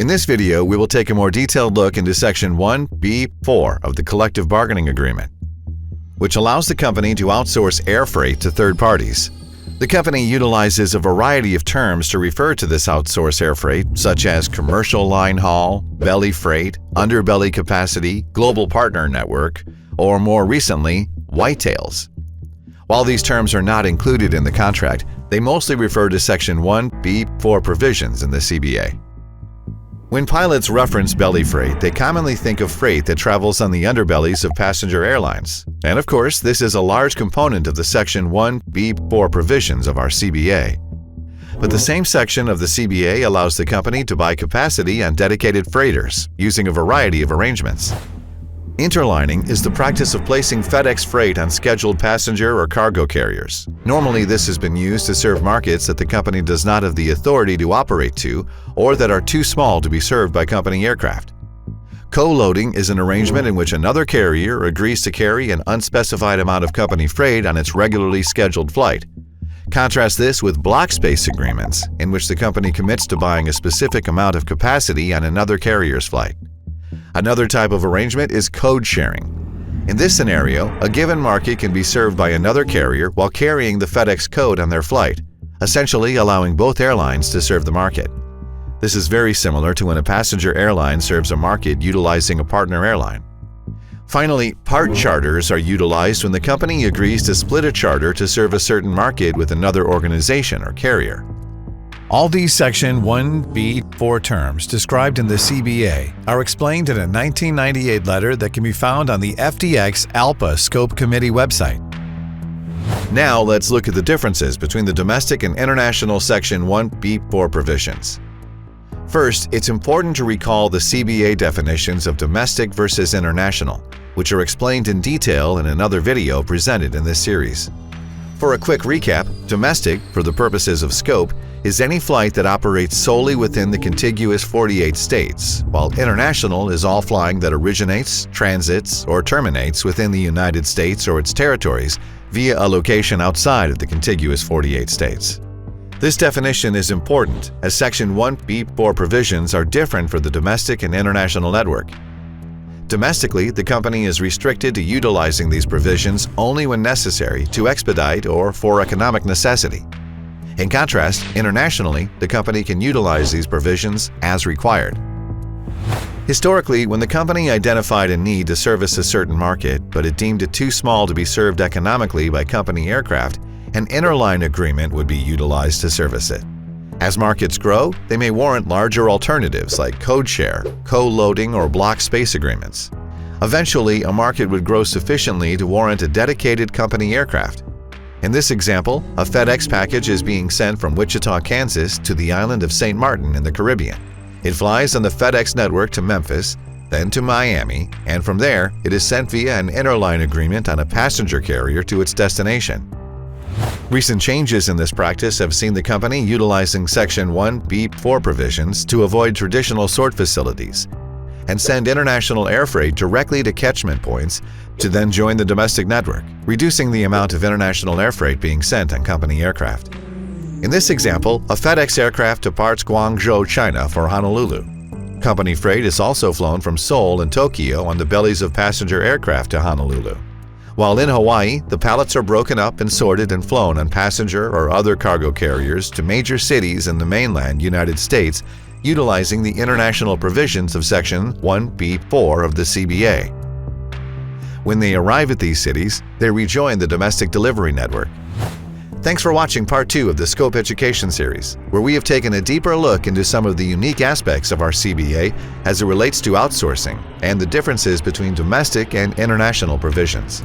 In this video, we will take a more detailed look into Section 1B.4 of the Collective Bargaining Agreement, which allows the company to outsource air freight to third parties. The company utilizes a variety of terms to refer to this outsource air freight, such as commercial line haul, belly freight, underbelly capacity, global partner network, or more recently, whitetails. While these terms are not included in the contract, they mostly refer to Section 1B.4 provisions in the CBA. When pilots reference belly freight, they commonly think of freight that travels on the underbellies of passenger airlines. And of course, this is a large component of the Section 1B.4 provisions of our CBA. But the same section of the CBA allows the company to buy capacity on dedicated freighters, using a variety of arrangements. Interlining is the practice of placing FedEx freight on scheduled passenger or cargo carriers. Normally, this has been used to serve markets that the company does not have the authority to operate to, or that are too small to be served by company aircraft. Co-loading is an arrangement in which another carrier agrees to carry an unspecified amount of company freight on its regularly scheduled flight. Contrast this with block space agreements, in which the company commits to buying a specific amount of capacity on another carrier's flight. Another type of arrangement is code sharing. In this scenario, a given market can be served by another carrier while carrying the FedEx code on their flight, essentially allowing both airlines to serve the market. This is very similar to when a passenger airline serves a market utilizing a partner airline. Finally, part charters are utilized when the company agrees to split a charter to serve a certain market with another organization or carrier. All these Section 1B.4 terms described in the CBA are explained in a 1998 letter that can be found on the FDX ALPA Scope Committee website. Now let's look at the differences between the domestic and international Section 1B.4 provisions. First, it's important to recall the CBA definitions of domestic versus international, which are explained in detail in another video presented in this series. For a quick recap, domestic, for the purposes of scope, is any flight that operates solely within the contiguous 48 states, while international is all flying that originates, transits, or terminates within the United States or its territories via a location outside of the contiguous 48 states. This definition is important, as Section 1B.4 provisions are different for the domestic and international network. Domestically, the company is restricted to utilizing these provisions only when necessary to expedite or for economic necessity. In contrast, internationally, the company can utilize these provisions as required. Historically, when the company identified a need to service a certain market, but it deemed it too small to be served economically by company aircraft, an interline agreement would be utilized to service it. As markets grow, they may warrant larger alternatives like code share, co-loading, or block space agreements. Eventually, a market would grow sufficiently to warrant a dedicated company aircraft. In this example, a FedEx package is being sent from Wichita, Kansas to the island of St. Martin in the Caribbean. It flies on the FedEx network to Memphis, then to Miami, and from there, it is sent via an interline agreement on a passenger carrier to its destination. Recent changes in this practice have seen the company utilizing Section 1B.4 provisions to avoid traditional sort facilities and send international air freight directly to catchment points to then join the domestic network, reducing the amount of international air freight being sent on company aircraft. In this example, a FedEx aircraft departs Guangzhou, China for Honolulu. Company freight is also flown from Seoul and Tokyo on the bellies of passenger aircraft to Honolulu. While in Hawaii, the pallets are broken up and sorted and flown on passenger or other cargo carriers to major cities in the mainland United States utilizing the international provisions of Section 1B.4 of the CBA. When they arrive at these cities, they rejoin the domestic delivery network. Thanks for watching Part 2 of the Scope Education series, where we have taken a deeper look into some of the unique aspects of our CBA as it relates to outsourcing and the differences between domestic and international provisions.